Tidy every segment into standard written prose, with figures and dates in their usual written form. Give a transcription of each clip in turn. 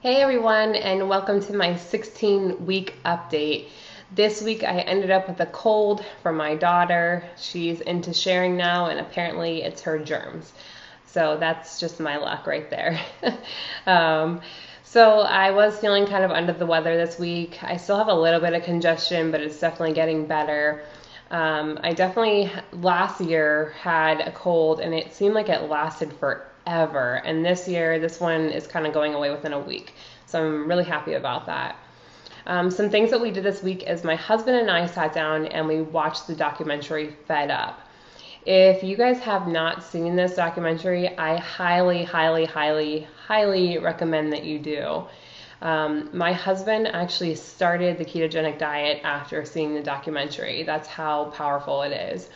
Hey everyone, and welcome to my 16-week update. This week I ended up with a cold from my daughter. She's into sharing now, and apparently it's her germs. So that's just my luck right there. um, so I was feeling kind of under the weather this week. I still have a little bit of congestion, but it's definitely getting better. I definitely last year had a cold and it seemed like it lasted forever. And this year, this one is kind of going away within a week. So I'm really happy about that. Some things that we did this week is my husband and I sat down and we watched the documentary Fed Up. If you guys have not seen this documentary, I highly, highly, highly, highly recommend that you do. My husband actually started the ketogenic diet after seeing the documentary. That's how powerful it is.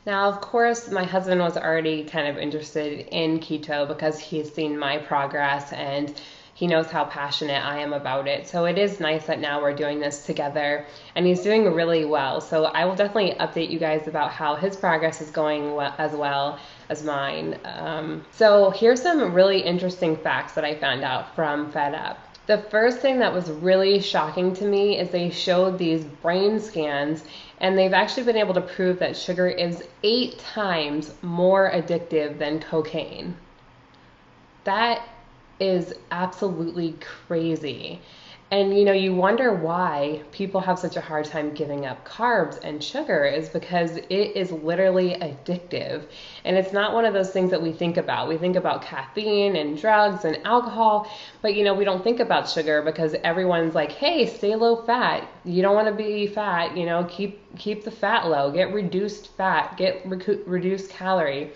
Now, of course, my husband was already kind of interested in keto because he's seen my progress and he knows how passionate I am about it. So it is nice that now we're doing this together and he's doing really well. So I will definitely update you guys about how his progress is going well as mine. So here's some really interesting facts that I found out from Fed Up. The first thing that was really shocking to me is they showed these brain scans and they've actually been able to prove that sugar is 8 times more addictive than cocaine. That is absolutely crazy. And you wonder why people have such a hard time giving up carbs and sugar is because it is literally addictive. And it's not one of those things that we think about. We think about caffeine and drugs and alcohol, but we don't think about sugar because everyone's like, "Hey, stay low fat. You don't want to be fat, keep the fat low, get reduced fat, get reduced calorie."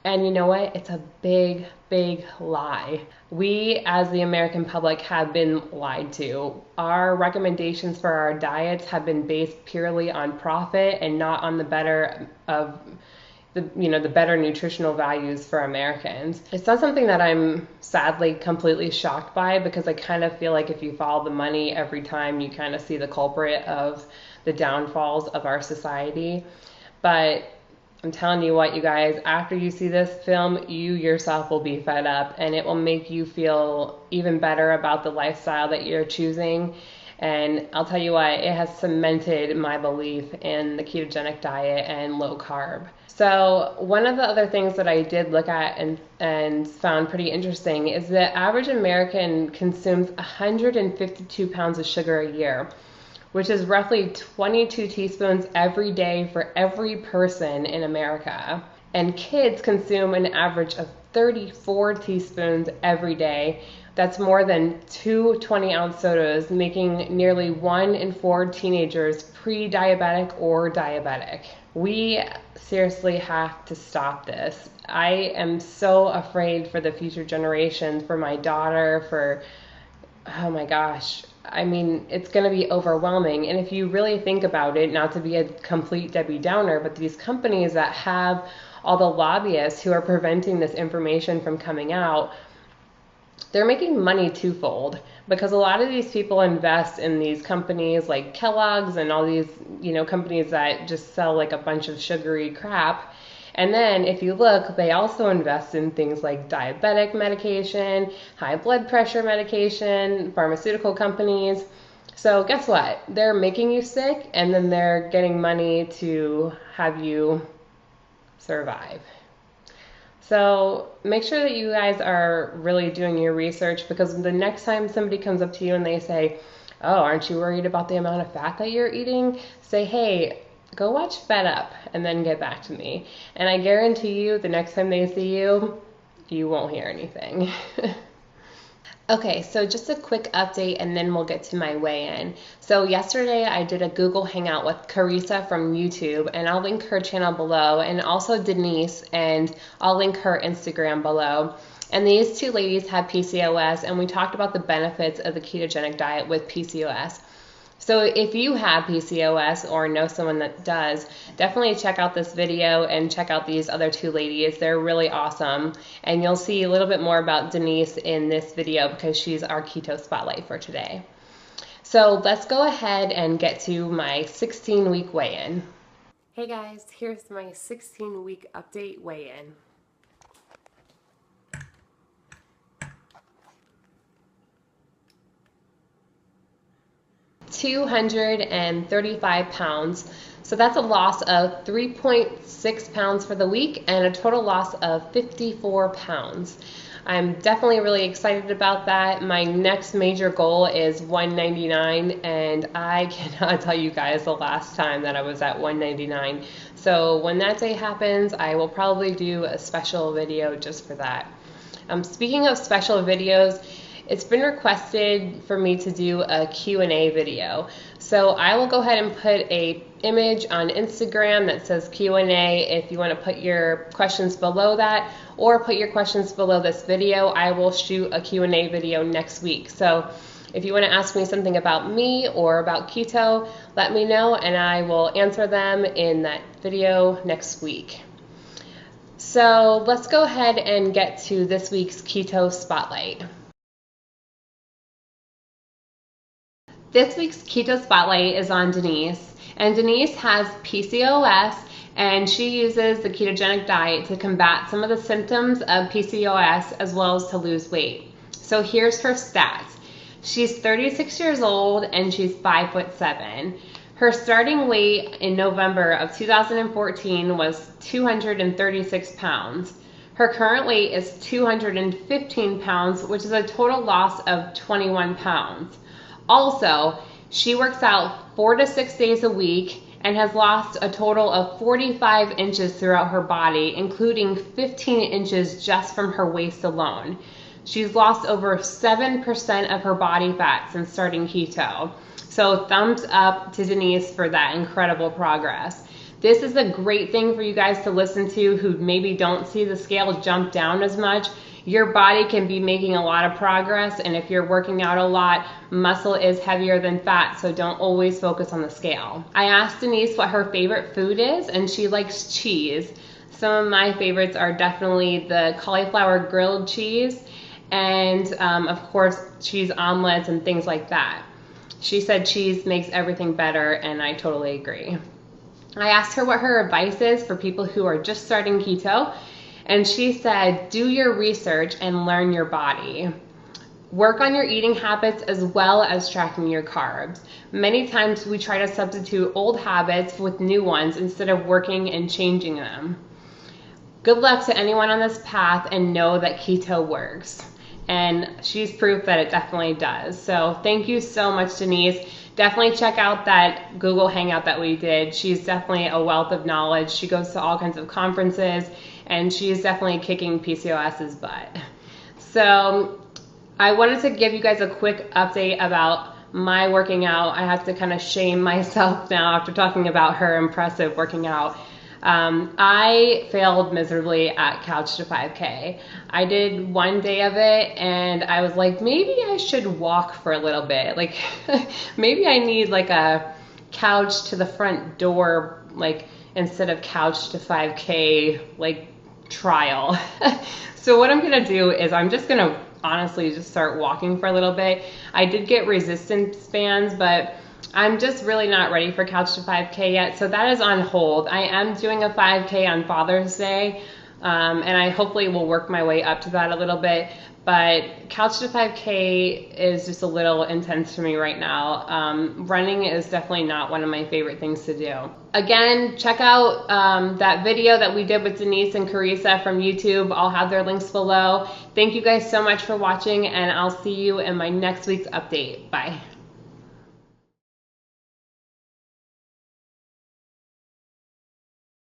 And you know what? It's a big, big lie. We, as the American public, have been lied to. Our recommendations for our diets have been based purely on profit and not on the better nutritional values for Americans. It's not something that I'm sadly completely shocked by because I kind of feel like if you follow the money every time, you kind of see the culprit of the downfalls of our society. But I'm telling you what, you guys, after you see this film, you yourself will be fed up and it will make you feel even better about the lifestyle that you're choosing. And I'll tell you what, it has cemented my belief in the ketogenic diet and low carb. So one of the other things that I did look at and found pretty interesting is the average American consumes 152 pounds of sugar a year, which is roughly 22 teaspoons every day for every person in America. And kids consume an average of 34 teaspoons every day. That's more than 2 20-ounce sodas, making nearly 1 in 4 teenagers pre-diabetic or diabetic. We seriously have to stop this. I am so afraid for the future generations, for my daughter, oh my gosh, I mean, it's going to be overwhelming. And if you really think about it, not to be a complete Debbie Downer, but these companies that have all the lobbyists who are preventing this information from coming out, they're making money twofold because a lot of these people invest in these companies like Kellogg's and all these, companies that just sell like a bunch of sugary crap. And then if you look, they also invest in things like diabetic medication, high blood pressure medication, pharmaceutical companies. So guess what? They're making you sick and then they're getting money to have you survive. So make sure that you guys are really doing your research because the next time somebody comes up to you and they say, "Oh, aren't you worried about the amount of fat that you're eating?" Say, "Hey, go watch Fed Up and then get back to me." And I guarantee you the next time they see you, you won't hear anything. Okay, so just a quick update and then we'll get to my weigh-in. So yesterday I did a Google Hangout with Carissa from YouTube and I'll link her channel below and also Denise and I'll link her Instagram below. And these two ladies had PCOS and we talked about the benefits of the ketogenic diet with PCOS. So if you have PCOS or know someone that does, definitely check out this video and check out these other two ladies. They're really awesome. And you'll see a little bit more about Denise in this video because she's our keto spotlight for today. So let's go ahead and get to my 16-week weigh-in. Hey guys, here's my 16-week update weigh-in. 235 pounds. So that's a loss of 3.6 pounds for the week and a total loss of 54 pounds. I'm definitely really excited about that. My next major goal is 199, and I cannot tell you guys the last time that I was at 199. So when that day happens, I will probably do a special video just for that. Speaking of special videos, it's been requested for me to do a Q&A video. So I will go ahead and put a image on Instagram that says Q&A if you want to put your questions below that, or put your questions below this video. I will shoot a Q&A video next week. So if you want to ask me something about me or about keto, let me know and I will answer them in that video next week. So let's go ahead and get to this week's Keto Spotlight. This week's Keto Spotlight is on Denise, and Denise has PCOS, and she uses the ketogenic diet to combat some of the symptoms of PCOS as well as to lose weight. So here's her stats. She's 36 years old and she's 5'7". Her starting weight in November of 2014 was 236 pounds. Her current weight is 215 pounds, which is a total loss of 21 pounds. Also, she works out 4 to 6 days a week and has lost a total of 45 inches throughout her body, including 15 inches just from her waist alone. She's lost over 7% of her body fat since starting keto. So thumbs up to Denise for that incredible progress. This is a great thing for you guys to listen to who maybe don't see the scale jump down as much. Your body can be making a lot of progress, and if you're working out a lot, muscle is heavier than fat, so don't always focus on the scale. I asked Denise what her favorite food is, and she likes cheese. Some of my favorites are definitely the cauliflower grilled cheese, and of course cheese omelets and things like that. She said cheese makes everything better, and I totally agree. I asked her what her advice is for people who are just starting keto, and she said, do your research and learn your body. Work on your eating habits as well as tracking your carbs. Many times we try to substitute old habits with new ones instead of working and changing them. Good luck to anyone on this path, and know that keto works. And she's proof that it definitely does. So thank you so much, Denise. Definitely check out that Google Hangout that we did. She's definitely a wealth of knowledge. She goes to all kinds of conferences, and she's definitely kicking PCOS's butt. So I wanted to give you guys a quick update about my working out. I have to kind of shame myself now after talking about her impressive working out. I failed miserably at Couch to 5K. I did one day of it and I was like, maybe I should walk for a little bit. Like maybe I need like a couch to the front door, like instead of Couch to 5K like trial. So what I'm gonna do is I'm just gonna honestly just start walking for a little bit. I did get resistance bands, but I'm just really not ready for Couch to 5K yet, so that is on hold. I am doing a 5K on Father's Day, and I hopefully will work my way up to that a little bit, but Couch to 5K is just a little intense for me right now. Running is definitely not one of my favorite things to do. Again, check out that video that we did with Denise and Carissa from YouTube. I'll have their links below. Thank you guys so much for watching, and I'll see you in my next week's update. Bye.